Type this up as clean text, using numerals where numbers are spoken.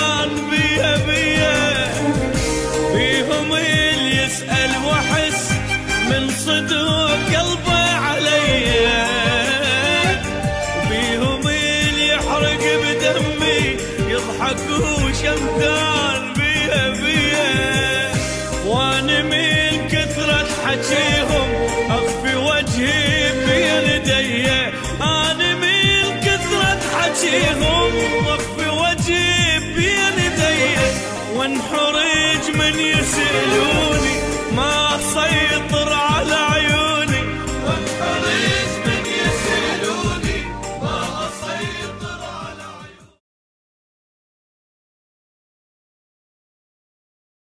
شمتان بيا بيا، بيهم اللي يسأل وحس من صدق قلبه عليا، بيهم اللي يحرق بدمي يضحك وشمتان بيا بيا، وانا من كثرة حكيهم اخفي وجهي بين يدي، انا من كثرة حكيهم اخفي وجهي بين يدي، وانحرج من يسألوني ما سيطر